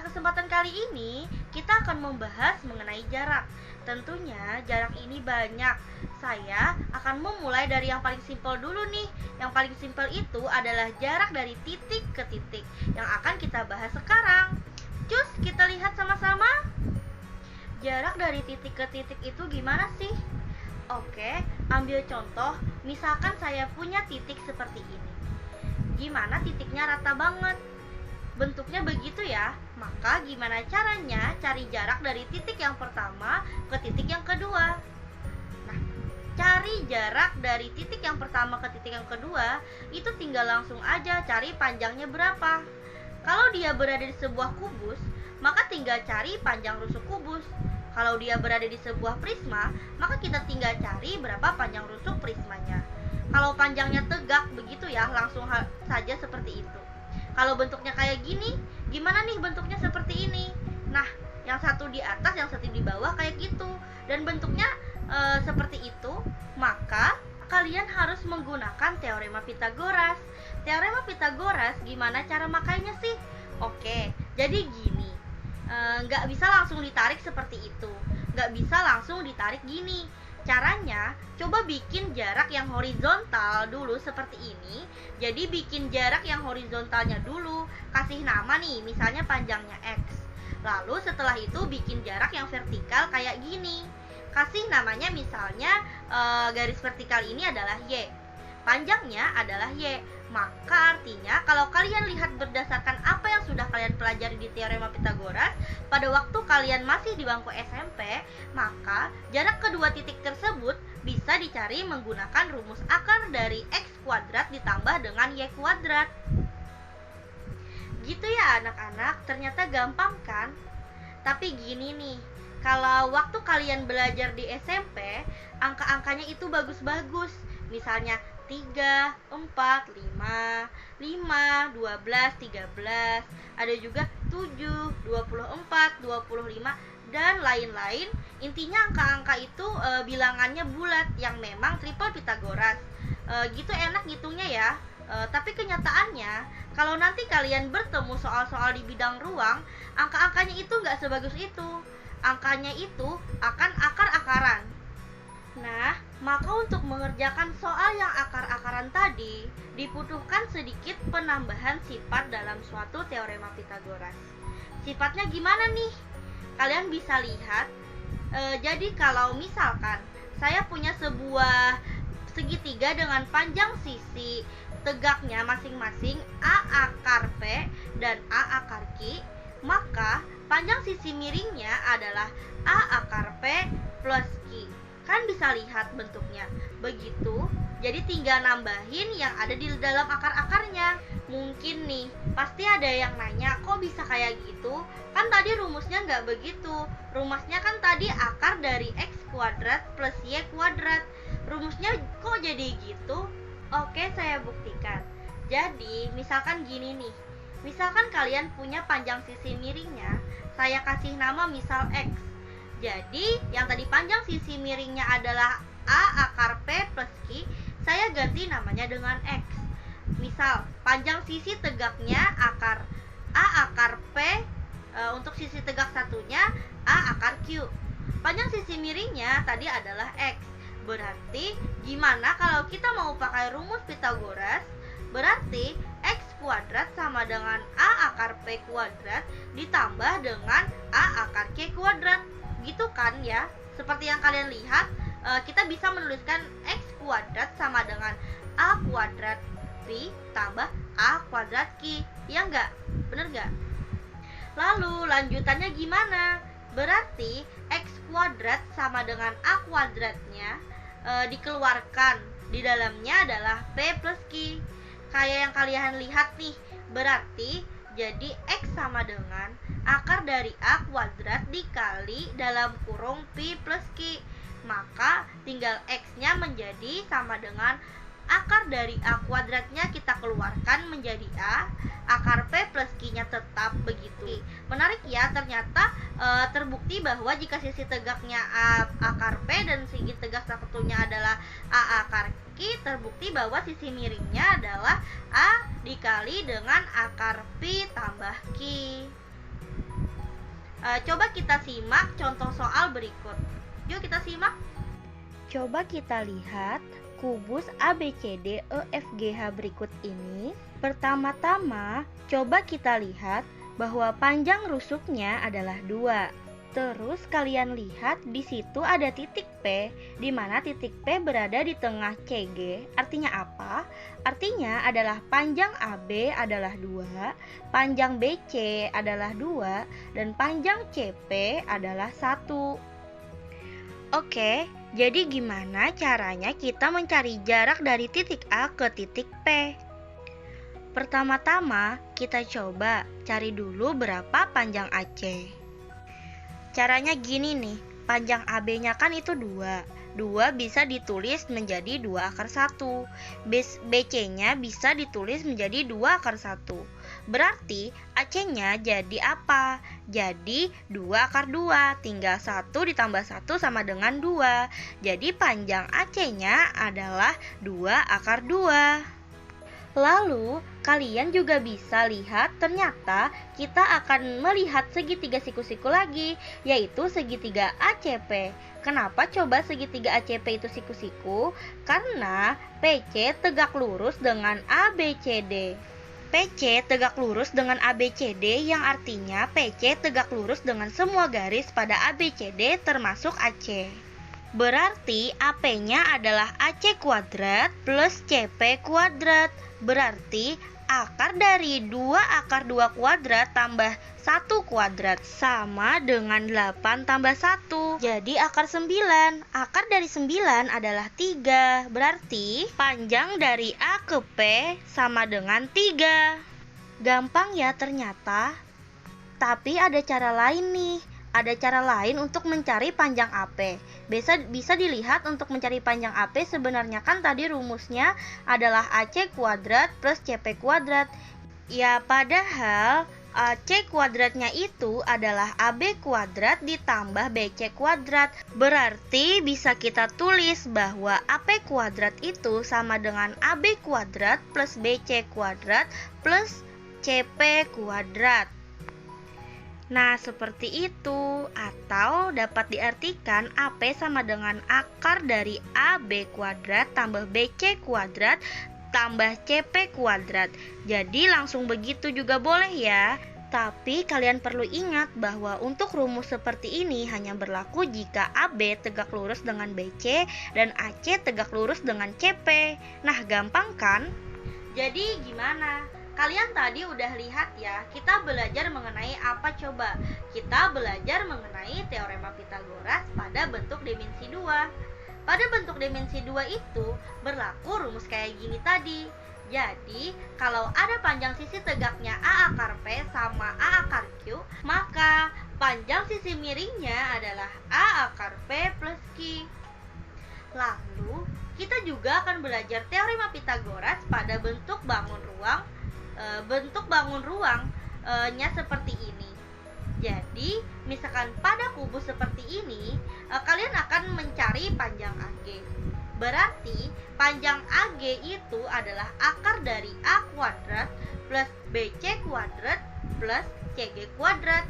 kesempatan kali ini kita akan membahas mengenai jarak. Tentunya jarak ini banyak. Saya akan memulai dari yang paling simpel dulu nih. Yang paling simpel itu adalah jarak dari titik ke titik yang akan kita bahas sekarang. Cus, kita lihat sama-sama. Jarak dari titik ke titik itu gimana sih? Oke, ambil contoh. Misalkan saya punya titik seperti ini. Gimana titiknya rata banget? Bentuknya begitu ya. Maka gimana caranya cari jarak dari titik yang pertama ke titik yang kedua? Nah, cari jarak dari titik yang pertama ke titik yang kedua itu tinggal langsung aja cari panjangnya berapa. Kalau dia berada di sebuah kubus, maka tinggal cari panjang rusuk kubus. Kalau dia berada di sebuah prisma, maka kita tinggal cari berapa panjang rusuk prismanya. Kalau panjangnya tegak begitu ya, langsung saja seperti itu. Kalau bentuknya kayak gini, gimana nih bentuknya seperti ini? Nah, yang satu di atas, yang satu di bawah kayak gitu. Dan bentuknya seperti itu, maka kalian harus menggunakan teorema Pitagoras. Teorema Pitagoras gimana cara makainya sih? Oke, jadi gini. Nggak bisa langsung ditarik seperti itu. Nggak bisa langsung ditarik gini. Caranya, coba bikin jarak yang horizontal dulu seperti ini. Jadi bikin jarak yang horizontalnya dulu. Kasih nama nih, misalnya panjangnya X. Lalu setelah itu bikin jarak yang vertikal kayak gini. Kasih namanya misalnya garis vertikal ini adalah Y. Panjangnya adalah Y. Maka artinya kalau kalian lihat berdasarkan apa yang sudah kalian pelajari di teorema Pitagoras pada waktu kalian masih di bangku SMP, maka jarak kedua titik tersebut bisa dicari menggunakan rumus akar dari X kuadrat ditambah dengan Y kuadrat. Gitu ya anak-anak, ternyata gampang kan? Tapi gini nih, kalau waktu kalian belajar di SMP, angka-angkanya itu bagus-bagus. Misalnya 3, 4, 5, 5, 12, 13, ada juga 7, 24, 25, dan lain-lain. Intinya angka-angka itu bilangannya bulat yang memang triple Pitagoras. Gitu enak ngitungnya ya. Tapi kenyataannya, kalau nanti kalian bertemu soal-soal di bidang ruang, angka-angkanya itu nggak sebagus itu. Angkanya itu akan akar-akaran. Nah, maka untuk mengerjakan soal yang akar-akaran tadi, dibutuhkan sedikit penambahan sifat dalam suatu teorema Pitagoras. Sifatnya gimana nih? Kalian bisa lihat, jadi kalau misalkan saya punya sebuah segitiga dengan panjang sisi tegaknya masing-masing A akar P dan A akar Q, maka panjang sisi miringnya adalah A akar P plus Q. Kan bisa lihat bentuknya begitu. Jadi tinggal nambahin yang ada di dalam akar-akarnya. Mungkin nih, pasti ada yang nanya, kok bisa kayak gitu? Kan tadi rumusnya nggak begitu. Rumusnya kan tadi akar dari X kuadrat plus Y kuadrat. Rumusnya kok jadi gitu? Oke, saya buktikan. Jadi, misalkan gini nih. Misalkan kalian punya panjang sisi miringnya, saya kasih nama misal X. Jadi, yang tadi panjang sisi miringnya adalah A akar P plus Q, saya ganti namanya dengan X. Misal, panjang sisi tegaknya akar A akar P, untuk sisi tegak satunya A akar Q. Panjang sisi miringnya tadi adalah X. Berarti, gimana kalau kita mau pakai rumus Pitagoras? Berarti, X kuadrat sama dengan A akar P kuadrat ditambah dengan A akar Q kuadrat. Gitu kan ya, seperti yang kalian lihat, kita bisa menuliskan X kuadrat sama dengan A kuadrat P tambah A kuadrat Q, ya enggak? Bener enggak? Lalu lanjutannya gimana? Berarti X kuadrat sama dengan A kuadratnya dikeluarkan, di dalamnya adalah P plus Q. Kayak yang kalian lihat nih, berarti jadi X sama dengan akar dari A kuadrat dikali dalam kurung P plus Q. Maka tinggal X-nya menjadi sama dengan akar dari A kuadratnya kita keluarkan menjadi A, akar P plus Q-nya tetap begitu. Menarik ya, ternyata terbukti bahwa jika sisi tegaknya A akar P dan sisi tegak satunya adalah A akar Q, terbukti bahwa sisi miringnya adalah A dikali dengan akar P tambah Q. Coba kita simak contoh soal berikut. Yuk kita simak. Coba kita lihat kubus ABCD EFGH berikut ini. Pertama-tama, coba kita lihat bahwa panjang rusuknya adalah 2. Terus kalian lihat di situ ada titik P, di mana titik P berada di tengah CG. Artinya apa? Artinya adalah panjang AB adalah 2, panjang BC adalah 2, dan panjang CP adalah 1. Oke, jadi gimana caranya kita mencari jarak dari titik A ke titik P? Pertama-tama, kita coba cari dulu berapa panjang AC. Caranya gini nih, panjang AB-nya kan itu 2. 2 bisa ditulis menjadi 2 akar 1. BC-nya bisa ditulis menjadi 2 akar 1. Berarti AC-nya jadi apa? Jadi 2 akar 2, tinggal 1 ditambah 1 sama dengan 2. Jadi panjang AC-nya adalah 2 akar 2. Lalu, kalian juga bisa lihat ternyata kita akan melihat segitiga siku-siku lagi, yaitu segitiga ACP. Kenapa coba segitiga ACP itu siku-siku? Karena PC tegak lurus dengan ABCD. PC tegak lurus dengan ABCD yang artinya PC tegak lurus dengan semua garis pada ABCD termasuk AC. Berarti AP-nya adalah AC kuadrat plus CP kuadrat. Berarti akar dari 2 akar 2 kuadrat tambah 1 kuadrat sama dengan 8 tambah 1. Jadi akar 9. Akar dari 9 adalah 3. Berarti panjang dari A ke P sama dengan 3. Gampang ya ternyata. Tapi ada cara lain nih. Ada cara lain untuk mencari panjang AP. Bisa dilihat untuk mencari panjang AP sebenarnya kan tadi rumusnya adalah AC kuadrat plus CP kuadrat. Ya padahal AC kuadratnya itu adalah AB kuadrat ditambah BC kuadrat. Berarti bisa kita tulis bahwa AP kuadrat itu sama dengan AB kuadrat plus BC kuadrat plus CP kuadrat. Nah, seperti itu. Atau dapat diartikan AP sama dengan akar dari AB kuadrat tambah BC kuadrat tambah CP kuadrat. Jadi langsung begitu juga boleh ya. Tapi kalian perlu ingat bahwa untuk rumus seperti ini hanya berlaku jika AB tegak lurus dengan BC dan AC tegak lurus dengan CP. Nah, gampang kan? Jadi gimana? Kalian tadi udah lihat ya, kita belajar mengenai apa coba? Kita belajar mengenai teorema Pythagoras pada bentuk dimensi 2. Pada bentuk dimensi 2 itu berlaku rumus kayak gini tadi. Jadi, kalau ada panjang sisi tegaknya A akar P sama A akar Q, maka panjang sisi miringnya adalah A akar P plus Q. Lalu, kita juga akan belajar teorema Pythagoras pada bentuk bangun ruang. Bentuk bangun ruangnya seperti ini. Jadi, misalkan pada kubus seperti ini, kalian akan mencari panjang AG. Berarti, panjang AG itu adalah akar dari A kuadrat plus BC kuadrat plus CG kuadrat.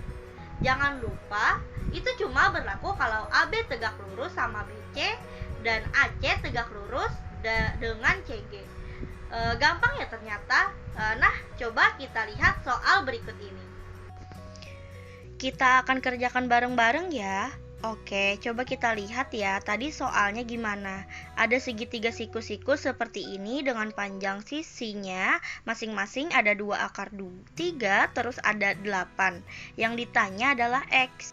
Jangan lupa, itu cuma berlaku kalau AB tegak lurus sama BC dan AC tegak lurus dengan CG. Gampang ya ternyata. Nah, coba kita lihat soal berikut ini. Kita akan kerjakan bareng-bareng ya. Oke, coba kita lihat ya. Tadi soalnya gimana? Ada segitiga siku-siku seperti ini dengan panjang sisinya masing-masing ada 2 akar 3, terus ada 8. Yang ditanya adalah X.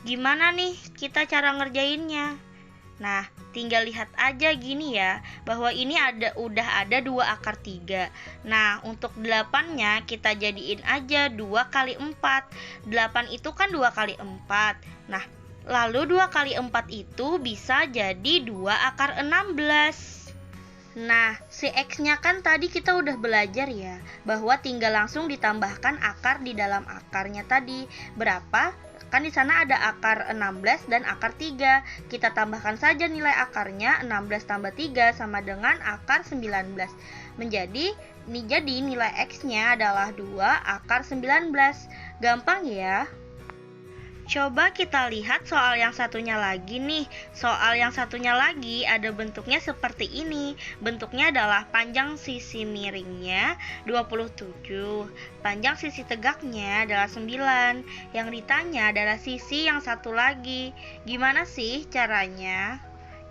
Gimana nih kita cara ngerjainnya? Nah, tinggal lihat aja gini ya, bahwa ini udah ada 2 akar 3. Nah, untuk 8-nya kita jadiin aja 2 kali 4. 8 itu kan 2 kali 4. Nah, lalu 2 kali 4 itu bisa jadi 2 akar 16. Nah, si X-nya kan tadi kita udah belajar ya, bahwa tinggal langsung ditambahkan akar di dalam akarnya tadi. Berapa? Kan di sana ada akar 16 dan akar 3. Kita tambahkan saja nilai akarnya, 16 tambah 3 sama dengan akar 19. Jadi nilai X-nya adalah 2 akar 19. Gampang ya? Coba kita lihat soal yang satunya lagi nih. Soal yang satunya lagi ada bentuknya seperti ini. Bentuknya adalah panjang sisi miringnya 27, panjang sisi tegaknya adalah 9. Yang ditanya adalah sisi yang satu lagi. Gimana sih caranya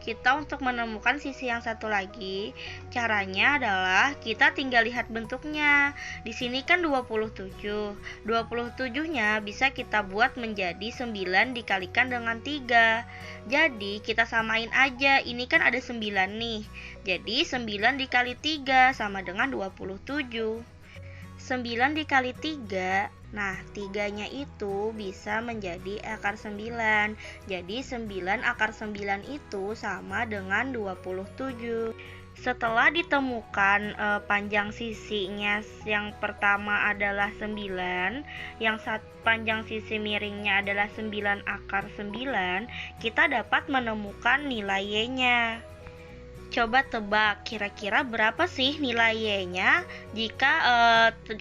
kita untuk menemukan sisi yang satu lagi? Caranya adalah kita tinggal lihat bentuknya. Di sini kan 27. 27-nya bisa kita buat menjadi 9 dikalikan dengan 3. Jadi kita samain aja. Ini kan ada 9 nih. Jadi 9 dikali 3 sama dengan 27. 9 dikali 3, nah 3-nya itu bisa menjadi akar 9. Jadi 9 akar 9 itu sama dengan 27. Setelah ditemukan panjang sisinya yang pertama adalah 9, yang panjang sisi miringnya adalah 9 akar 9, kita dapat menemukan nilai Y-nya. Coba tebak, kira-kira berapa sih nilai Y-nya jika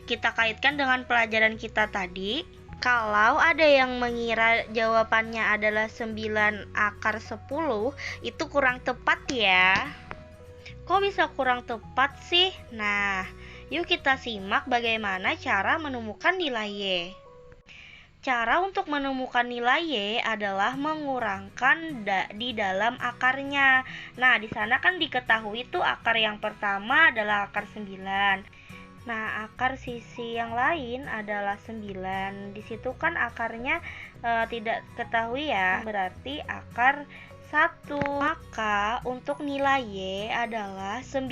kita kaitkan dengan pelajaran kita tadi? Kalau ada yang mengira jawabannya adalah 9 akar 10, itu kurang tepat ya. Kok bisa kurang tepat sih? Nah, yuk kita simak bagaimana cara menemukan nilai Y. Cara untuk menemukan nilai Y adalah mengurangkan di dalam akarnya. Nah, di sana kan diketahui tuh akar yang pertama adalah akar 9. Nah, akar sisi yang lain adalah 9. Di situ kan akarnya tidak ketahui ya, berarti akar 1. Maka untuk nilai Y adalah 9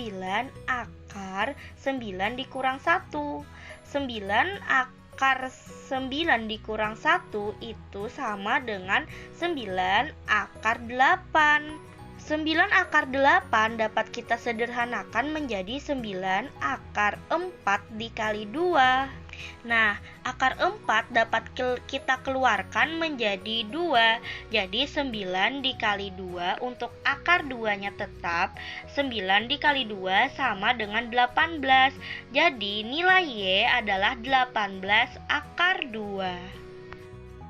akar 9 dikurang 1. 9 akar 9 dikurang 1 itu sama dengan 9 akar 8. 9 akar 8 dapat kita sederhanakan menjadi 9 akar 4 dikali 2. Nah, akar 4 dapat kita keluarkan menjadi 2. Jadi 9 dikali 2 untuk akar 2-nya tetap 9 dikali 2 sama dengan 18. Jadi nilai Y adalah 18 akar 2.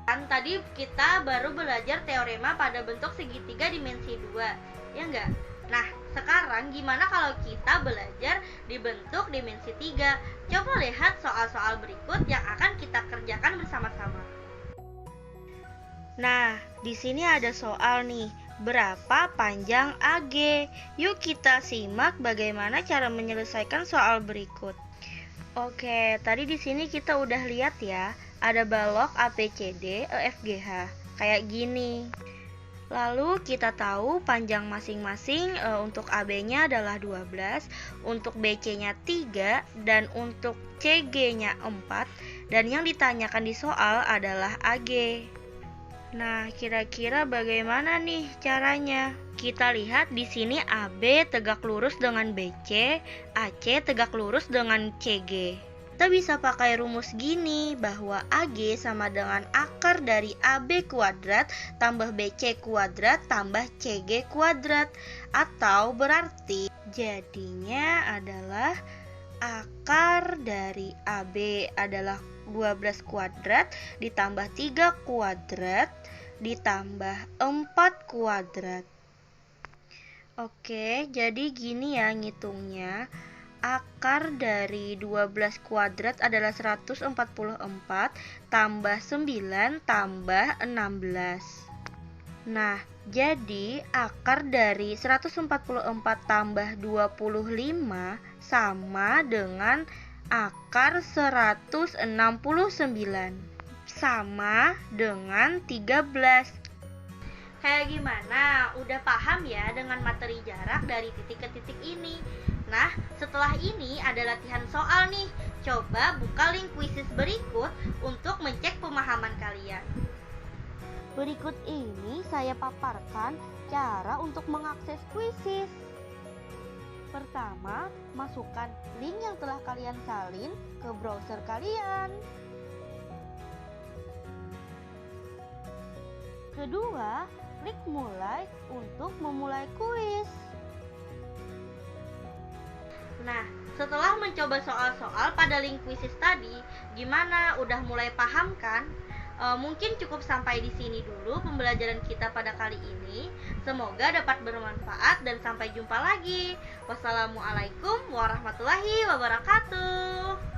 Kan tadi kita baru belajar teorema pada bentuk segitiga dimensi 2, ya enggak? Nah, sekarang gimana kalau kita belajar di bentuk dimensi 3? Coba lihat soal-soal berikut yang akan kita kerjakan bersama-sama. Nah, di sini ada soal nih. Berapa panjang AG? Yuk kita simak bagaimana cara menyelesaikan soal berikut. Oke, tadi di sini kita udah lihat ya. Ada balok ABCD, EFGH, kayak gini. Lalu kita tahu panjang masing-masing untuk AB-nya adalah 12, untuk BC-nya 3, dan untuk CG-nya 4. Dan yang ditanyakan di soal adalah AG. Nah, kira-kira bagaimana nih caranya? Kita lihat di sini AB tegak lurus dengan BC, AC tegak lurus dengan CG. Kita bisa pakai rumus gini, bahwa AG sama dengan akar dari AB kuadrat tambah BC kuadrat tambah CG kuadrat. Atau berarti jadinya adalah akar dari AB adalah 12 kuadrat ditambah 3 kuadrat ditambah 4 kuadrat. Oke, jadi gini ya ngitungnya. Akar dari 12 kuadrat adalah 144 tambah 9 tambah 16. Nah, jadi akar dari 144 tambah 25 sama dengan akar 169 sama dengan 13. Kayak gimana? Udah paham ya dengan materi jarak dari titik ke titik ini? Nah, setelah ini ada latihan soal nih. Coba buka link kuisis berikut untuk mencek pemahaman kalian. Berikut ini saya paparkan cara untuk mengakses kuisis. Pertama, masukkan link yang telah kalian salin ke browser kalian. Kedua, klik mulai untuk memulai kuis. Nah, setelah mencoba soal-soal pada link kuisis tadi, gimana? Udah mulai paham kan? Mungkin cukup sampai di sini dulu pembelajaran kita pada kali ini. Semoga dapat bermanfaat dan sampai jumpa lagi. Wassalamualaikum warahmatullahi wabarakatuh.